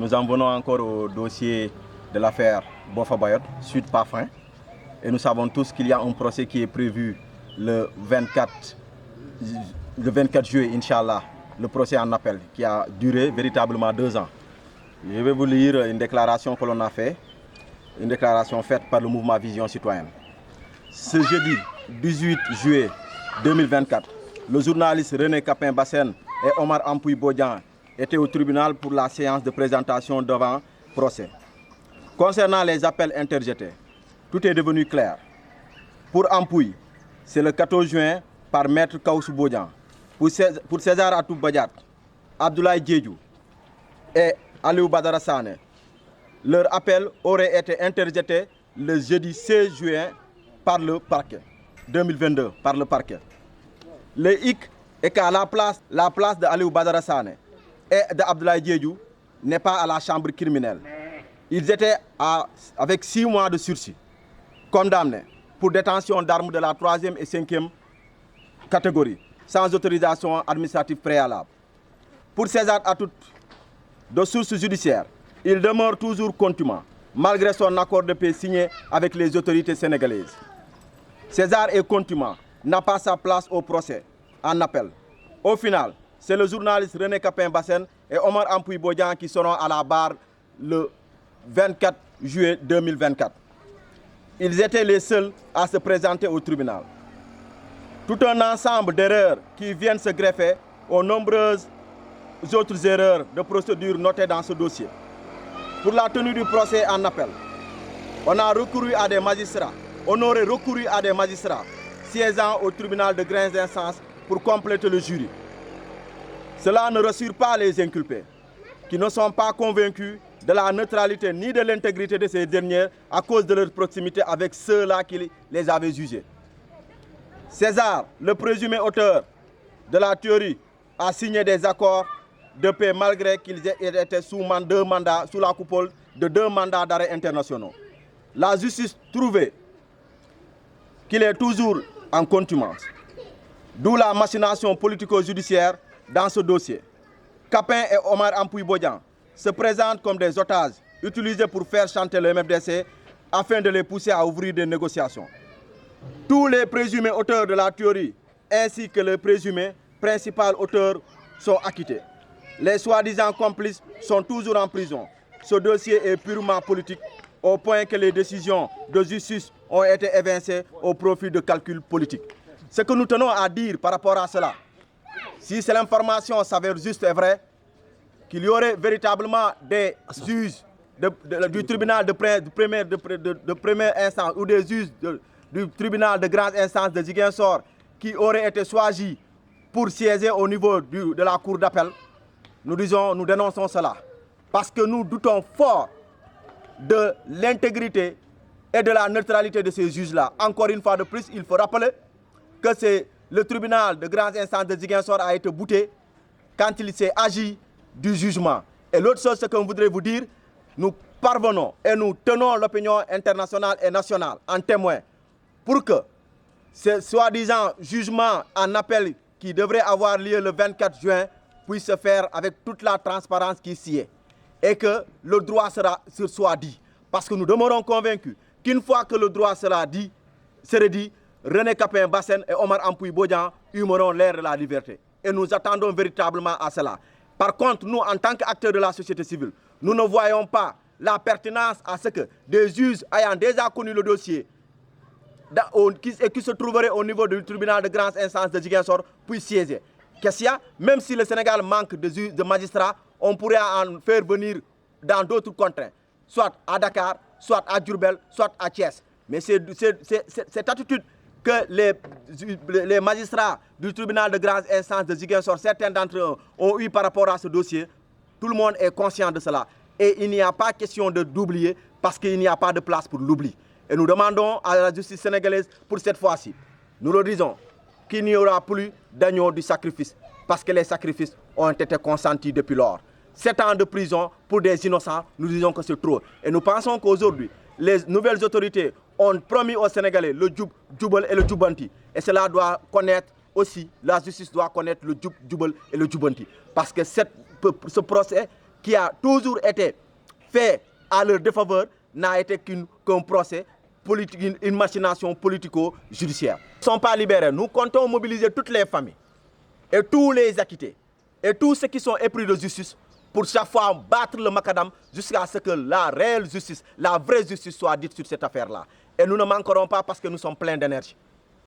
Nous en venons encore au dossier de l'affaire Boffa Bayotte, suite Parfum. Et nous savons tous qu'il y a un procès qui est prévu le 24 juillet, Inch'Allah, le procès en appel qui a duré véritablement 2 ans. Je vais vous lire une déclaration que l'on a faite, une déclaration faite par le mouvement Vision Citoyenne. Ce jeudi 18 juillet 2024, le journaliste René Capain-Bassène et Omar Ampuy Bodian étaient au tribunal pour la séance de présentation devant procès. Concernant les appels interjetés, tout est devenu clair. Pour Ampuy, c'est le 14 juin par Maître Kaoussou Bodian. Pour César Atoub Badiat, Abdoulaye Diédhiou et Aliou Badara Sané, leur appel aurait été interjeté le jeudi 16 juin par le parquet 2022 par le parquet. Le hic est qu'à la place de Aliou Badara Sané et de Abdoulaye Diédhiou n'est pas à la chambre criminelle. Ils étaient avec 6 mois de sursis, condamnés pour détention d'armes de la 3e et 5e catégorie, sans autorisation administrative préalable. Pour César Atoute, de sources judiciaires, il demeure toujours contumace, malgré son accord de paix signé avec les autorités sénégalaises. César est contumace, n'a pas sa place au procès, en appel. Au final, c'est le journaliste René Capain-Bassène et Omar Ampuy Bodian qui seront à la barre le 24 juillet 2024. Ils étaient les seuls à se présenter au tribunal. Tout un ensemble d'erreurs qui viennent se greffer aux nombreuses autres erreurs de procédure notées dans ce dossier. Pour la tenue du procès en appel, on a recouru à des magistrats, on aurait recouru à des magistrats siégeant au tribunal de grande instance pour compléter le jury. Cela ne rassure pas les inculpés, qui ne sont pas convaincus de la neutralité ni de l'intégrité de ces derniers à cause de leur proximité avec ceux-là qui les avaient jugés. César, le présumé auteur de la théorie, a signé des accords de paix malgré qu'ils étaient sous la coupole de 2 mandats d'arrêt internationaux. La justice trouvait qu'il est toujours en contumace, d'où la machination politico-judiciaire dans ce dossier. Capin et Omar Ampuy Bodian se présentent comme des otages utilisés pour faire chanter le MFDC afin de les pousser à ouvrir des négociations. Tous les présumés auteurs de la théorie ainsi que le présumé principal auteur sont acquittés. Les soi-disant complices sont toujours en prison. Ce dossier est purement politique au point que les décisions de justice ont été évincées au profit de calculs politiques. Ce que nous tenons à dire par rapport à cela, si l'information s'avère juste et vraie, qu'il y aurait véritablement des juges du tribunal de première instance ou des juges du tribunal de grande instance de Ziguinchor qui auraient été choisis pour siéger au niveau de la cour d'appel, nous dénonçons cela. Parce que nous doutons fort de l'intégrité et de la neutralité de ces juges-là. Encore une fois de plus, il faut rappeler que c'est le tribunal de grande instance de Ziguinchor a été bouté quand il s'est agi du jugement. Et l'autre chose, ce que je voudrais vous dire, nous parvenons et nous tenons l'opinion internationale et nationale en témoin pour que ce soi-disant jugement en appel qui devrait avoir lieu le 24 juin puisse se faire avec toute la transparence qui s'y est et que le droit soit dit. Parce que nous demeurons convaincus qu'une fois que le droit serait dit, René Capain-Bassène et Omar Ampuy Bodian humeront l'ère de la liberté. Et nous attendons véritablement à cela. Par contre, nous, en tant qu'acteurs de la société civile, nous ne voyons pas la pertinence à ce que des juges ayant déjà connu le dossier et qui se trouveraient au niveau du tribunal de grande instance de Ziguinchor puissent siéger. Même si le Sénégal manque de magistrats, on pourrait en faire venir dans d'autres contrées, soit à Dakar, soit à Diourbel, soit à Thiès. Mais c'est cette attitude que les magistrats du tribunal de grande instance de Ziguinchor, certains d'entre eux ont eu par rapport à ce dossier, tout le monde est conscient de cela. Et il n'y a pas question d'oublier parce qu'il n'y a pas de place pour l'oubli. Et nous demandons à la justice sénégalaise pour cette fois-ci, nous le disons, qu'il n'y aura plus d'agneau du sacrifice parce que les sacrifices ont été consentis depuis lors. 7 ans de prison pour des innocents, nous disons que c'est trop. Et nous pensons qu'aujourd'hui, les nouvelles autorités ont promis aux Sénégalais le djoubel et le djoubanti. Et cela doit connaître aussi, la justice doit connaître le djoubel et le djoubanti. Parce que ce procès qui a toujours été fait à leur défaveur n'a été qu'un procès politique, une machination politico-judiciaire. Ils ne sont pas libérés. Nous comptons mobiliser toutes les familles et tous les acquittés et tous ceux qui sont épris de justice pour chaque fois battre le macadam jusqu'à ce que la réelle justice, la vraie justice soit dite sur cette affaire-là. Et nous ne manquerons pas parce que nous sommes pleins d'énergie.